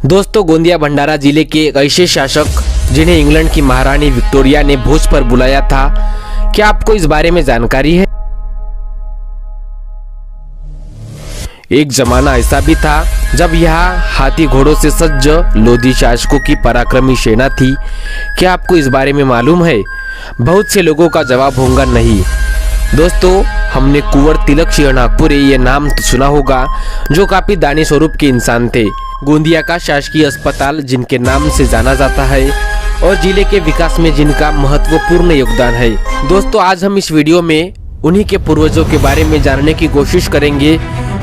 दोस्तों, गोंदिया भंडारा जिले के एक ऐसे शासक जिन्हें इंग्लैंड की महारानी विक्टोरिया ने भोज पर बुलाया था, क्या आपको इस बारे में जानकारी है? एक जमाना ऐसा भी था जब यहाँ हाथी घोड़ों से सज्ज लोधी शासकों की पराक्रमी सेना थी। क्या आपको इस बारे में मालूम है? बहुत से लोगों का जवाब होगा नहीं। दोस्तों, हमने कुंवर तिलक सिंह नागपुरे ये नाम तो सुना होगा, जो काफी दानी स्वरूप के इंसान थे। गोंदिया का शासकीय अस्पताल जिनके नाम से जाना जाता है और जिले के विकास में जिनका महत्वपूर्ण योगदान है। दोस्तों, आज हम इस वीडियो में उन्हीं के पूर्वजों के बारे में जानने की कोशिश करेंगे,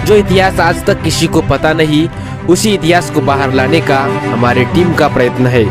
जो इतिहास आज तक किसी को पता नहीं। उसी इतिहास को बाहर लाने का हमारे टीम का प्रयत्न है।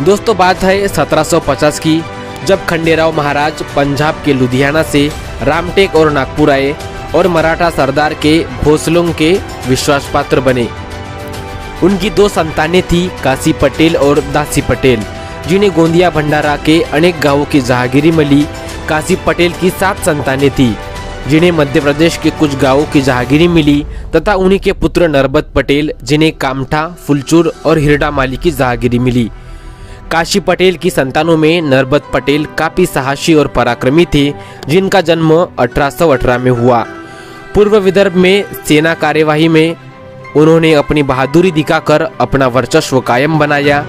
दोस्तों, बात है 1750 की, जब खंडेराव महाराज पंजाब के लुधियाना से रामटेक और नागपुर आए और मराठा सरदार के भोसलों के विश्वास पात्र बने। उनकी दो संतानें थी, काशी पटेल और दासी पटेल, जिन्हें गोंदिया भंडारा के अनेक गांवों की जहागीरी मिली। काशी पटेल की 7 संतानें थी, जिन्हें मध्य प्रदेश के कुछ गांवों की जहागीरी मिली, तथा उन्हीं के पुत्र नरबत पटेल, जिन्हें कामठा, फुलचूर और हिरडा माली की जहागीरी मिली। काशी पटेल की संतानों में नरबत पटेल काफी साहसी और पराक्रमी थे, जिनका जन्म 1818 में हुआ। पूर्व विदर्भ में सेना कार्यवाही में उन्होंने अपनी बहादुरी दिखाकर अपना वर्चस्व कायम बनाया।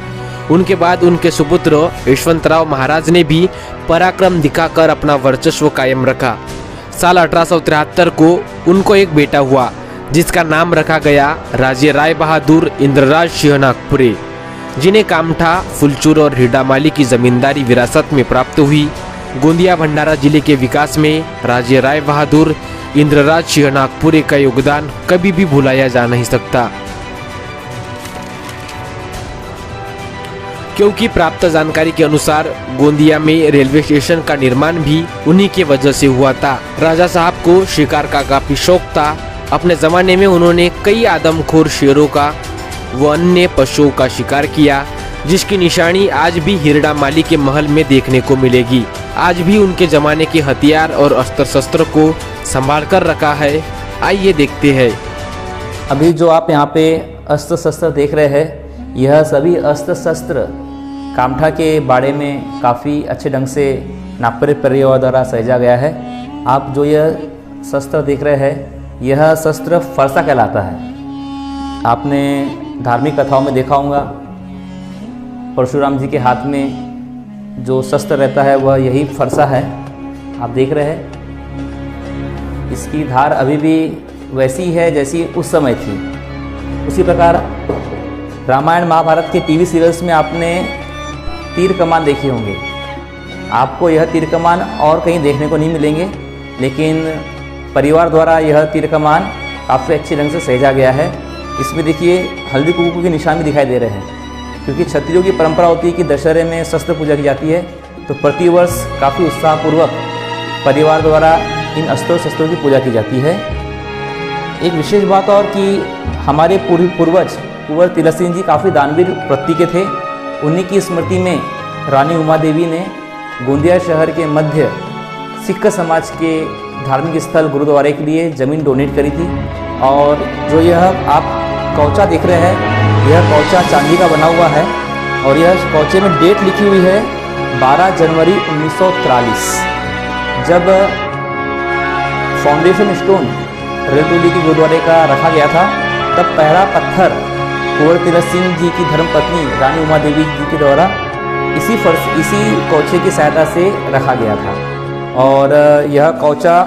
उनके बाद उनके सुपुत्र यशवंतराव महाराज ने भी पराक्रम दिखाकर अपना वर्चस्व कायम रखा। साल 1873 को उनको एक बेटा हुआ, जिसका नाम रखा गया राजे राय बहादुर इंद्रराज सिंह नागपुरे, जिन्हें कामठा, फुलचूर और हिरडामाली की जमींदारी विरासत में प्राप्त हुई। गोंदिया भंडारा जिले के विकास में राजे राय बहादुर इंद्रराज सिंह नागपुरे का योगदान कभी भी भुलाया जा नहीं सकता, क्योंकि प्राप्त जानकारी के अनुसार गोंदिया में रेलवे स्टेशन का निर्माण भी उन्हीं के वजह से हुआ था। राजा साहब को शिकार का काफी शौक था। अपने जमाने में उन्होंने कई आदमखोर शेरों का व अन्य पशुओं का शिकार किया, जिसकी निशानी आज भी हिरडा माली के महल में देखने को मिलेगी। आज भी उनके जमाने के हथियार और अस्त्र शस्त्र को संभाल कर रखा है। आइए देखते हैं। अभी जो आप यहाँ पे अस्त्र शस्त्र देख रहे हैं, यह सभी अस्त्र शस्त्र कामठा के बाड़े में काफ़ी अच्छे ढंग से नागपुरे परिवार द्वारा सहेजा गया है। आप जो यह शस्त्र देख रहे हैं, यह शस्त्र फरसा कहलाता है। आपने धार्मिक कथाओं में देखा होगा, परशुराम जी के हाथ में जो शस्त्र रहता है वह यही फरसा है। आप देख रहे हैं, इसकी धार अभी भी वैसी है जैसी उस समय थी। उसी प्रकार रामायण महाभारत के टीवी सीरियल्स में आपने तीर कमान देखी होंगे। आपको यह तीर कमान और कहीं देखने को नहीं मिलेंगे, लेकिन परिवार द्वारा यह तीर कमान काफ़ी अच्छे ढंग से सहेजा गया है। इसमें देखिए हल्दी कुमकुम के निशान भी दिखाई दे रहे हैं, क्योंकि क्षत्रियों की परंपरा होती है कि दशहरे में शस्त्र पूजा की जाती है, तो प्रतिवर्ष काफ़ी उत्साहपूर्वक परिवार द्वारा इन अस्त्रों शस्त्रों की पूजा की जाती है। एक विशेष बात और कि हमारे पूर्वज कुंवर तिलक सिंह जी काफ़ी दानवीर वृत्ति के थे। उन्हीं की स्मृति में रानी उमा देवी ने गोंदिया शहर के मध्य सिख समाज के धार्मिक स्थल गुरुद्वारे के लिए ज़मीन डोनेट करी थी। और जो यह आप कौचा देख रहे हैं, यह कौचा चांदी का बना हुआ है और यह कौचे में डेट लिखी हुई है 12 जनवरी 1943, जब फाउंडेशन स्टोन रेलटोली के गुरुद्वारे का रखा गया था। तब पहला पत्थर कुंवर तिलक सिंह जी की धर्मपत्नी रानी उमा देवी जी के द्वारा इसी कौचे की सहायता से रखा गया था। और यह कौचा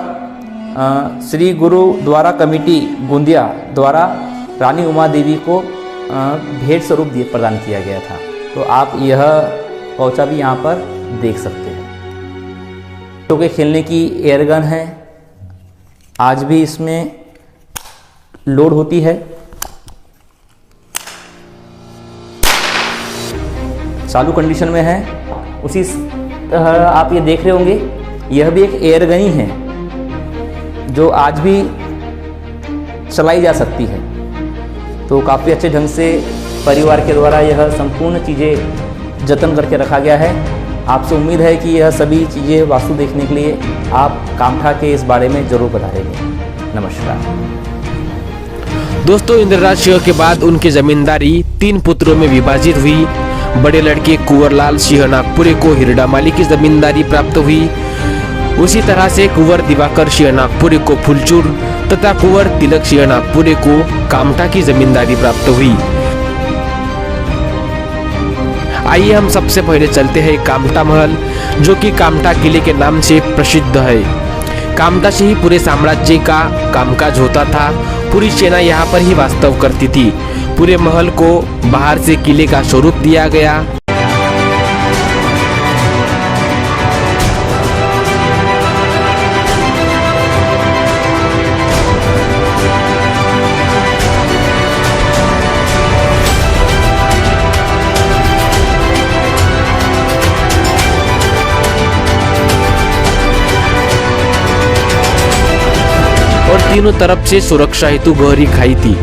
श्री गुरु द्वारा कमेटी गोंदिया द्वारा रानी उमा देवी को भेंट स्वरूप प्रदान किया गया था। तो आप यह पौचा भी यहाँ पर देख सकते हैं। बच्चों के खेलने की एयर गन है, आज भी इसमें लोड होती है। चालू कंडीशन में है। उसी तरह आप ये देख रहे होंगे, यह भी एक एयर गन ही है जो आज भी चलाई जा सकती है। तो काफ़ी अच्छे ढंग से परिवार के द्वारा यह संपूर्ण चीज़ें जतन करके रखा गया है। आपसे उम्मीद है कि यह सभी चीज़ें वास्तु देखने के लिए आप कामठा के इस बारे में ज़रूर पधारेंगे। नमस्कार दोस्तों, इंद्रराज सिंह के बाद उनकी जमींदारी 3 पुत्रों में विभाजित हुई। बड़े लड़के कुंवरलाल सिंह नागपुरे को हिरडामाली की जमींदारी प्राप्त हुई। उसी तरह से कुंवर दिवाकर सिंह नागपुरे को फुलचूर तथा कुंवर तिलक सिंह नागपुरे को कामठा की जमींदारी प्राप्त हुई। आइए हम सबसे पहले चलते हैं कामठा महल, जो कि कामठा किले के नाम से प्रसिद्ध है। कामठा से ही पूरे साम्राज्य का कामकाज होता था। पूरी सेना यहाँ पर ही वास्तव करती थी। पूरे महल को बाहर से किले का स्वरूप दिया गया। और तीनों तरफ से सुरक्षा हेतु गहरी खाई थी।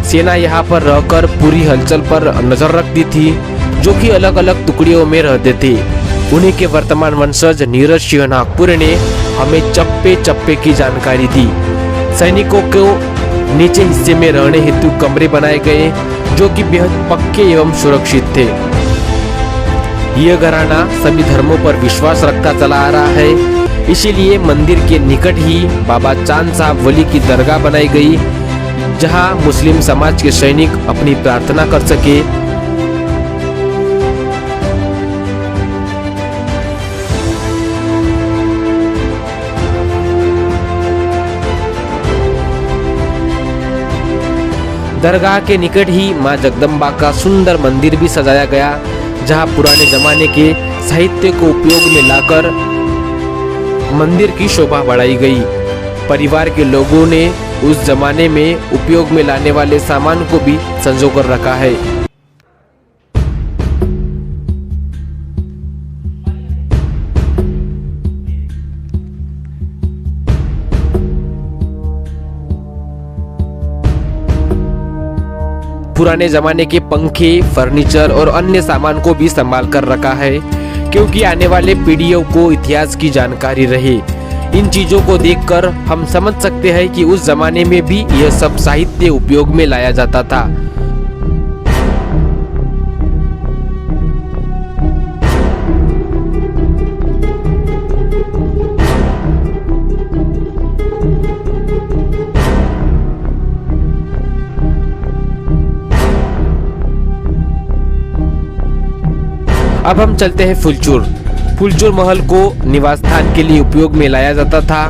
सेना यहाँ पर रहकर पूरी हलचल पर नजर रखती थी, जो कि अलग अलग टुकड़ियों में रहते थे। उन्हीं के वर्तमान वंशज नीरज सिंह नागपुरे ने हमें चप्पे चप्पे की जानकारी दी। सैनिकों को नीचे हिस्से में रहने हेतु कमरे बनाए गए, जो कि बेहद पक्के एवं सुरक्षित थे। यह घराना सभी धर्मों पर विश्वास रखता चला आ रहा है। इसीलिए मंदिर के निकट ही बाबा चांद साहब वली की दरगाह बनाई गई, जहां मुस्लिम समाज के सैनिक अपनी प्रार्थना कर सके। दरगाह के निकट ही मां जगदम्बा का सुंदर मंदिर भी सजाया गया, जहां पुराने जमाने के साहित्य को उपयोग में लाकर मंदिर की शोभा बढ़ाई गई। परिवार के लोगों ने उस जमाने में उपयोग में लाने वाले सामान को भी संजो कर रखा है। पुराने जमाने के पंखे, फर्नीचर और अन्य सामान को भी संभाल कर रखा है, क्योंकि आने वाले पीढ़ियों को इतिहास की जानकारी रहे। इन चीजों को देखकर हम समझ सकते हैं कि उस जमाने में भी यह सब साहित्य उपयोग में लाया जाता था। अब हम चलते हैं फुलचूर। फुलचूर महल को निवास स्थान के लिए उपयोग में लाया जाता था।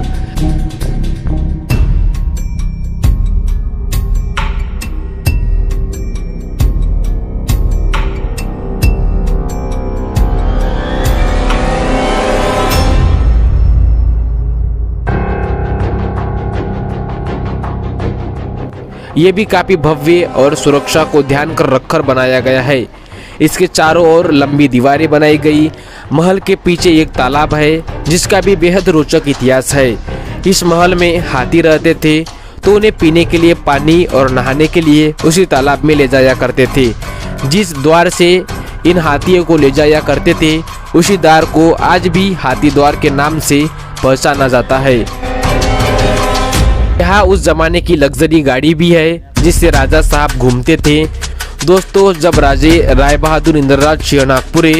ये भी काफी भव्य और सुरक्षा को ध्यान कर रखकर बनाया गया है। इसके चारों ओर लंबी दीवारें बनाई गई। महल के पीछे एक तालाब है, जिसका भी बेहद रोचक इतिहास है। इस महल में हाथी रहते थे, तो उन्हें पीने के लिए पानी और नहाने के लिए उसी तालाब में ले जाया करते थे। जिस द्वार से इन हाथियों को ले जाया करते थे, उसी द्वार को आज भी हाथी द्वार के नाम से पहचाना जाता है। यहाँ उस जमाने की लग्जरी गाड़ी भी है, जिससे राजा साहब घूमते थे। दोस्तों, जब राजे राय बहादुर इंद्रराज सिंह नागपुरे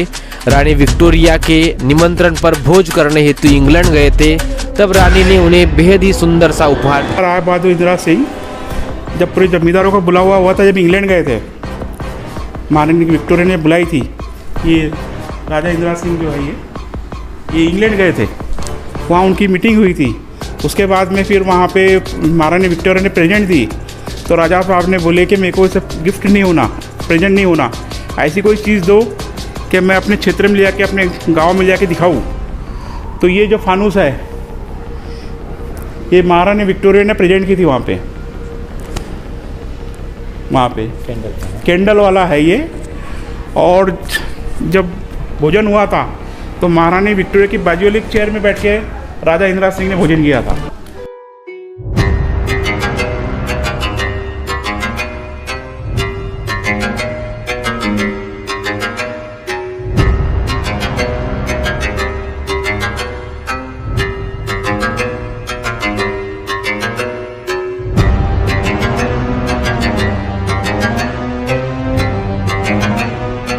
रानी विक्टोरिया के निमंत्रण पर भोज करने हेतु इंग्लैंड गए थे, तब रानी ने उन्हें बेहद ही सुंदर सा उपहार। राय बहादुर इंदिरा सिंह जब पूरे जमींदारों को बुलावा हुआ था, जब इंग्लैंड गए थे, महारानी विक्टोरिया ने बुलाई थी। ये राजा इंदिरा सिंह जो है ये इंग्लैंड गए थे, वहाँ उनकी मीटिंग हुई थी। उसके बाद में फिर वहाँ पे महारानी विक्टोरिया ने प्रेजेंट दी, तो राजा साहब ने बोले कि मेरे को इसे गिफ्ट नहीं होना, प्रेजेंट नहीं होना, ऐसी कोई चीज़ दो कि मैं अपने क्षेत्र में ले जाके, अपने गांव में ले जाके दिखाऊं। तो ये जो फानूस है, ये महारानी विक्टोरिया ने प्रेजेंट की थी वहाँ पे कैंडल वाला है ये। और जब भोजन हुआ था तो महारानी विक्टोरिया की बाजू वाली चेयर में बैठ के राजा इंदिरा सिंह ने भोजन किया था।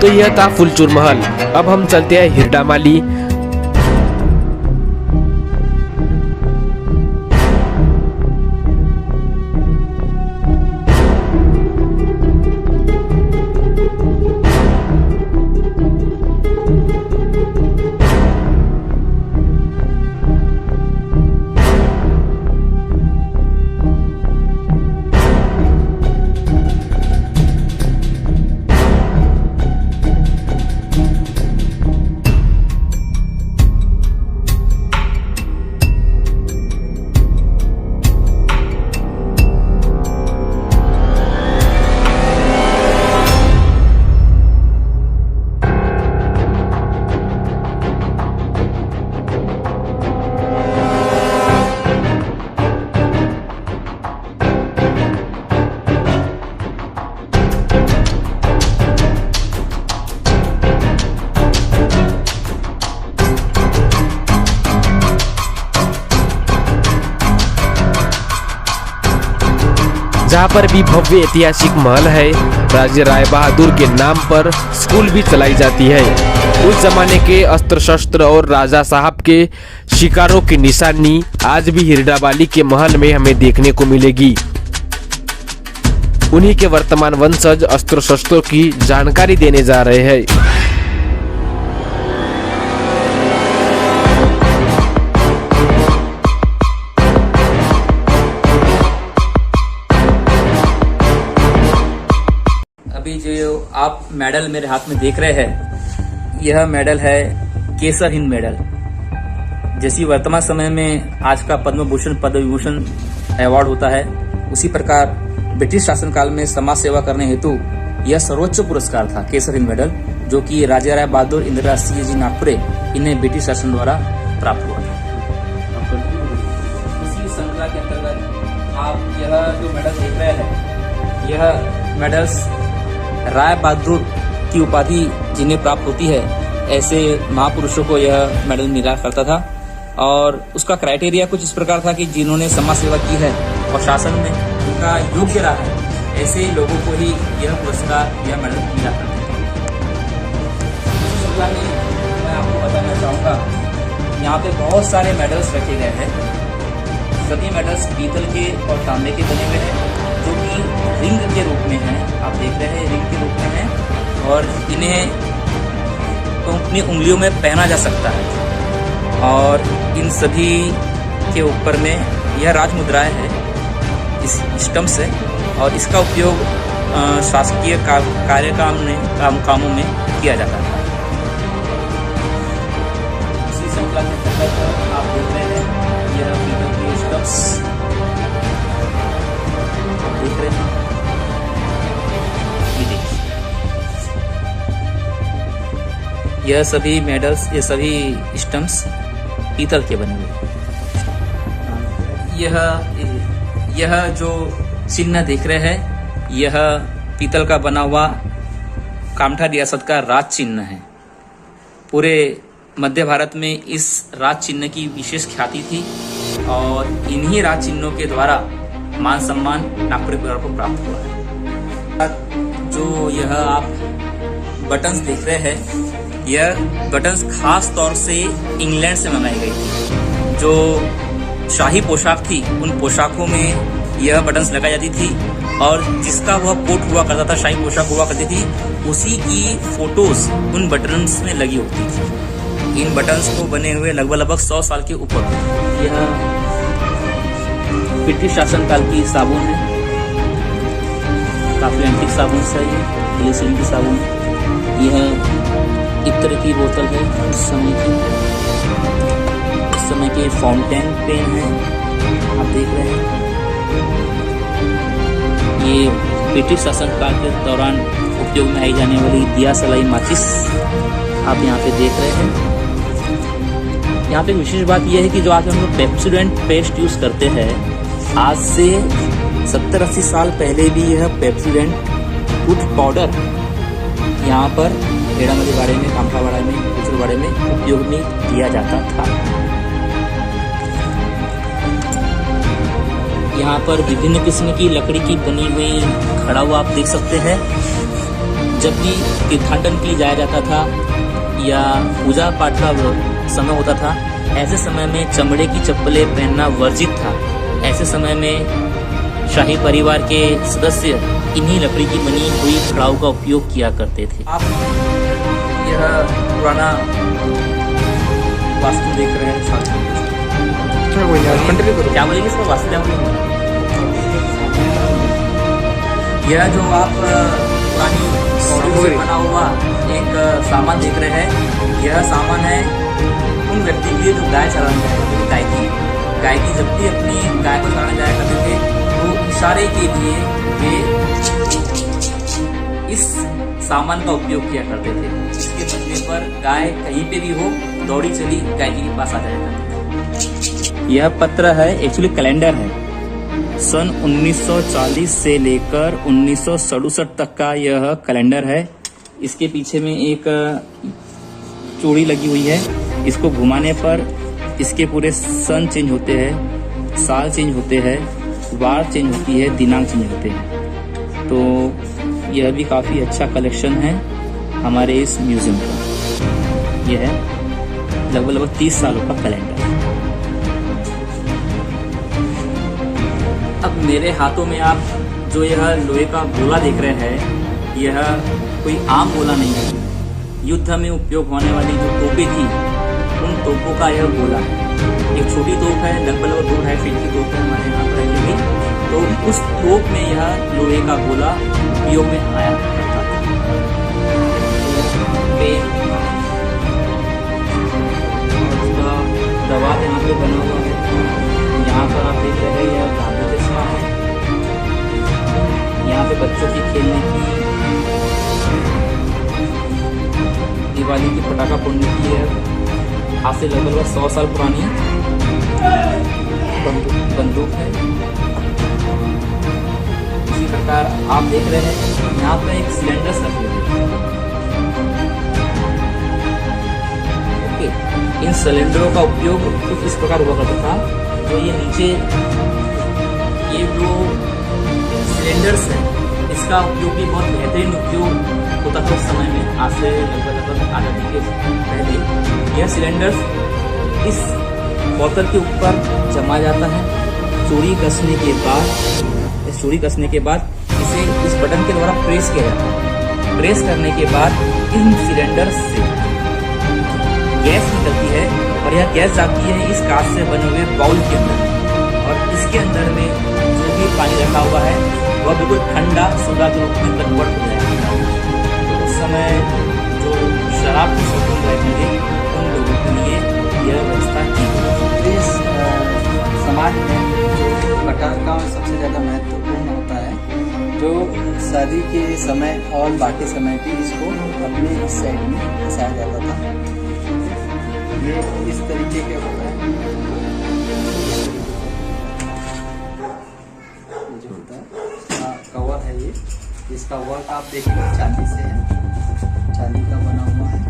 तो यह था फुलचूर महल। अब हम चलते हैं हिरडामाली। जहाँ पर भी भव्य ऐतिहासिक महल है। राजा राय बहादुर के नाम पर स्कूल भी चलाई जाती है। उस जमाने के अस्त्र शस्त्र और राजा साहब के शिकारों की निशानी आज भी हिरडामाली के महल में हमें देखने को मिलेगी। उन्हीं के वर्तमान वंशज अस्त्र शस्त्रों की जानकारी देने जा रहे हैं। अभी जो आप मेडल मेरे हाथ में देख रहे हैं, यह मेडल है केसर हिंद मेडल। जैसी वर्तमान समय में आज का पद्म भूषण पद्म विभूषण अवार्ड होता है, उसी प्रकार ब्रिटिश शासनकाल में समाज सेवा करने हेतु यह सर्वोच्च पुरस्कार था केसर हिंद मेडल, जो कि राजा राय बहादुर इंदिरा सिंह जी नागपुरे इन्हें ब्रिटिश शासन द्वारा प्राप्त हुआ था। इसी श्रृंखला के अंतर्गत आप यह जो मेडल देख रहे हैं, यह मेडल्स राय बहादुर की उपाधि जिन्हें प्राप्त होती है, ऐसे महापुरुषों को यह मेडल मिला करता था। और उसका क्राइटेरिया कुछ इस प्रकार था कि जिन्होंने समाज सेवा की है और शासन में उनका योग्य रहा है, ऐसे लोगों को ही यह पुरस्कार यह मेडल मिला करता था। मैं आपको बताना चाहूँगा, यहाँ पे बहुत सारे मेडल्स रखे गए हैं। सभी मेडल्स पीतल के और तांबे के बने हुए हैं, जो कि रिंग के रूप में है। आप देख रहे हैं, रिंग के रूप में है और इन्हें तो अपनी उंगलियों में पहना जा सकता है। और इन सभी के ऊपर में यह राज मुद्राएं है इस स्टम्प से, और इसका उपयोग शासकीय कामों में किया जाता है। इसी श्रृंखला के अंतर्गत आप देख रहे हैं, यह पीतल के स्टम्प्स देख रहे हैं। यह सभी मेडल्स, ये सभी स्टम्प्स पीतल के बने हुए। यह जो चिन्ह देख रहे हैं, यह पीतल का बना हुआ कामठा रियासत का राज चिन्ह है। पूरे मध्य भारत में इस राज चिन्ह की विशेष ख्याति थी और इन्हीं राज चिन्हों के द्वारा मान सम्मान नागपुर परिवार को प्राप्त हुआ है। जो यह आप बटन्स देख रहे हैं, यह बटन्स खास तौर से इंग्लैंड से मंगाई गई थी। जो शाही पोशाक थी, उन पोशाकों में यह बटन्स लगाई जाती थी और जिसका वह कोट हुआ करता था, शाही पोशाक हुआ करती थी, उसी की फोटोज उन बटन्स में लगी होती थी। इन बटन्स को बने हुए लगभग 100 साल के ऊपर। यह ब्रिटिश शासनकाल की साबुन है, काफी एंटीक साबुन है, ये ग्लिसरीन की साबुन। यह चित्र की बोतल है उस समय की फाउंटेन पेन है, आप देख रहे हैं। ये ब्रिटिश शासनकाल के दौरान उपयोग में आई जाने वाली दिया सलाई माचिस आप यहाँ पे देख रहे हैं। यहाँ पे विशेष बात यह है कि जो आज हम लोग पेप्सोडेंट पेस्ट यूज करते हैं, आज से 70-80 साल पहले भी यह पेप्सोडेंट टूथ पाउडर यहाँ पर हेड़ामली बाड़े में, कामठाबाड़ा में, कुचलबाड़े में उपयोग में किया जाता था। यहाँ पर विभिन्न किस्म की लकड़ी की बनी हुई खड़ा हुआ आप देख सकते हैं। जब भी तीर्थाटन के लिए जाया जाता था या पूजा पाठ का समय होता था, ऐसे समय में चमड़े की चप्पलें पहनना वर्जित था। ऐसे समय में शाही परिवार के सदस्य इन्हीं लकड़ी की बनी हुई खड़ाऊ का उपयोग किया करते थे। आप यह पुराना वास्तु देख रहे हैं साथ में। क्या बोलेंगे इसका वास्तु क्या बोलेंगे? यह जो आप पुरानी से बना हुआ एक सामान देख रहे हैं, यह सामान है उन व्यक्ति के लिए जो गाय चराने जाया करते थे। गाय की जब भी अपनी गाय को चराने जाया करते थे तो इशारे के लिए वे इस सामान का उपयोग किया करते थे। इसके बदले पर गाय कहीं पे भी हो, दौड़ी चली गाय जी के पास आ जाया करते थे। यह पत्र है, एक्चुअली कैलेंडर है। सन 1940 से लेकर 1967 तक का यह कैलेंडर है। इसके पीछे में एक चूड़ी लगी हुई है। इसको घुमाने पर इसके पूरे सन चेंज होते हैं, साल चेंज होते हैं, वार चेंज होती है, दिनांक चेंज होते हैं। तो यह भी काफ़ी अच्छा कलेक्शन है हमारे इस म्यूज़ियम का। यह है लगभग 30 सालों का कैलेंडर। अब मेरे हाथों में आप जो यह लोहे का गोला देख रहे हैं, यह कोई आम गोला नहीं है। युद्ध में उपयोग होने वाली जो तोपें थी, उन तोपों का यह गोला है। एक छोटी तोप है, लगभग 2-2.5 फीट की तोप है हमारे यहाँ पर अभी। तो उस तोप में यह लोहे का गोला उपयोग में आया करता था। उसका दवा यहाँ पे बना हुआ है। यहाँ पर आप देख रहे हैं यह गांधी चश्मा है। यहाँ पे बच्चों की खेलने की, दिवाली की पटाखा फोड़ने की है, आज से लगभग 100 साल पुरानी बंदूक है। इसी प्रकार आप देख रहे हैं यहाँ पे एक सिलेंडर रखे हुए हैं। ओके, इन सिलेंडरों का उपयोग कुछ इस प्रकार हुआ करता था। तो ये नीचे ये जो सिलेंडर्स है, इसका उपयोग भी बहुत बेहतरीन उपयोग होता था उस समय में। आज से लगभग आज़ादी के पहले यह सिलेंडर्स इस बोतल के ऊपर जमा जाता है। चूड़ी कसने के बाद इसे इस बटन के द्वारा प्रेस किया जाता है। प्रेस करने के बाद इन सिलेंडर्स से गैस निकलती है और यह गैस जाती है इस कांच से बने हुए बाउल के अंदर, और इसके अंदर में जो भी पानी रखा हुआ है वह बिल्कुल ठंडा सोडा के रूप में कन्वर्ट हो जाएगा। तो उस समय जो शराब के शौकीन रहेंगे उन लोगों के लिए यह व्यवस्था की गई। इस समाज में जो कटहल का सबसे ज़्यादा महत्वपूर्ण होता है, जो शादी के समय और बाकी समय भी इसको अपने इस साइड में फंसाया जाता था। ये इस तरीके के होता है, जो होता है कवर है ये। इसका वर्क आप देखेंगे चांदी से है, चांदी का बना हुआ है।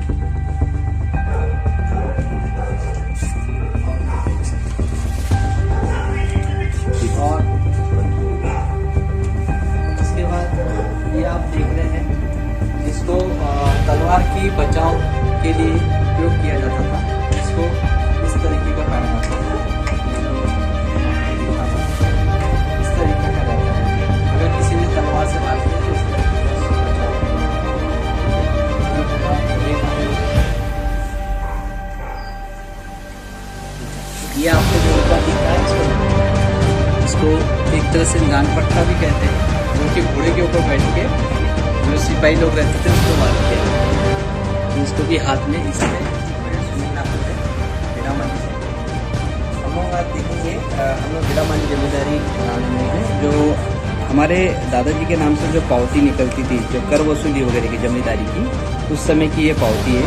और इसके बाद ये आप देख रहे हैं, इसको तलवार की बचाव के लिए उपयोग किया जाता था। इसको इस तरीके का पहनना था, इस तरीके का रहता है। अगर किसी ने तलवार से मार दिया तो इस तरीके ये आपको जो ऊपर दिख रहा है, इसको एक तरह से नान पट्टा भी कहते हैं। उनके घोड़े के ऊपर बैठ के जो सिपाही लोग रहते थे उसको मारते हैं। इसको भी हाथ में इसमें बिरामानी से हम लोग आज देखेंगे। हम लोग बिरामानी जमींदारी में है, जो हमारे दादाजी के नाम से जो पावती निकलती थी, जो कर वसूली वगैरह की जमींदारी की, उस समय की ये पावती है।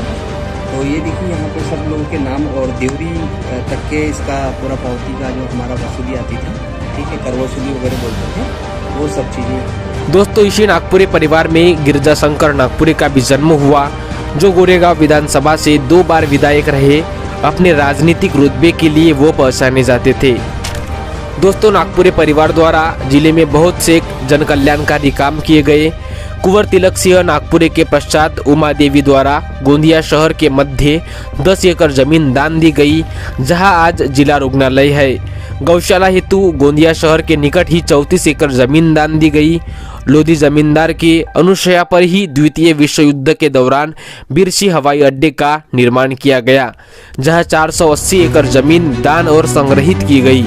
तो ये देखिए यहाँ पे सब लोगों के नाम और देवरी तक के इसका पूरा पावती का जो हमारा वसूली आती थी, ठीक है, कर वसूली वगैरह बोलते थे, वो सब चीज़ें। दोस्तों, इसी नागपुरे परिवार में गिरजा शंकर नागपुरे का भी जन्म हुआ, जो गोरेगांव विधानसभा से 2 बार विधायक रहे। अपने राजनीतिक रुतबे के लिए वो पहचाने जाते थे। दोस्तों, नागपुरे परिवार द्वारा जिले में बहुत से जन कल्याणकारी काम किए गए। कुंवर तिलक सिंह नागपुरे के पश्चात उमा देवी द्वारा गोंदिया शहर के मध्य 10 एकड़ जमीन दान दी गई, जहां आज जिला रुग्णालय है। गौशाला हेतु गोंदिया शहर के निकट ही 34 एकड़ जमीन दान दी गई। लोधी जमींदार के अनुशया पर ही द्वितीय विश्व युद्ध के दौरान बिरसी हवाई अड्डे का निर्माण किया गया, जहां 480 एकड़ जमीन दान और संग्रहित की गई।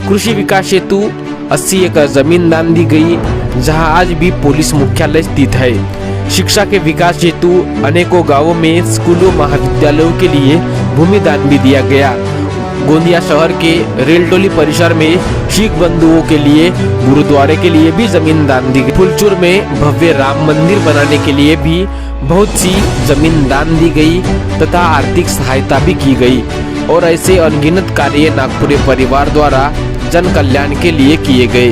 कृषि विकास हेतु 80 एकड़ जमीन दान दी गई, जहां आज भी पुलिस मुख्यालय स्थित है। शिक्षा के विकास हेतु अनेकों गांवों में स्कूलों महाविद्यालयों के लिए भूमि दान भी दिया गया। गोंदिया शहर के रेलटोली परिसर में सिख बंधुओं के लिए गुरुद्वारे के लिए भी जमीन दान दी गई। फुलचूर में भव्य राम मंदिर बनाने के लिए भी बहुत सी जमीन दान दी गई तथा आर्थिक सहायता भी की गई। और ऐसे अनगिनत कार्य नागपुरे परिवार द्वारा जन कल्याण के लिए किए गए।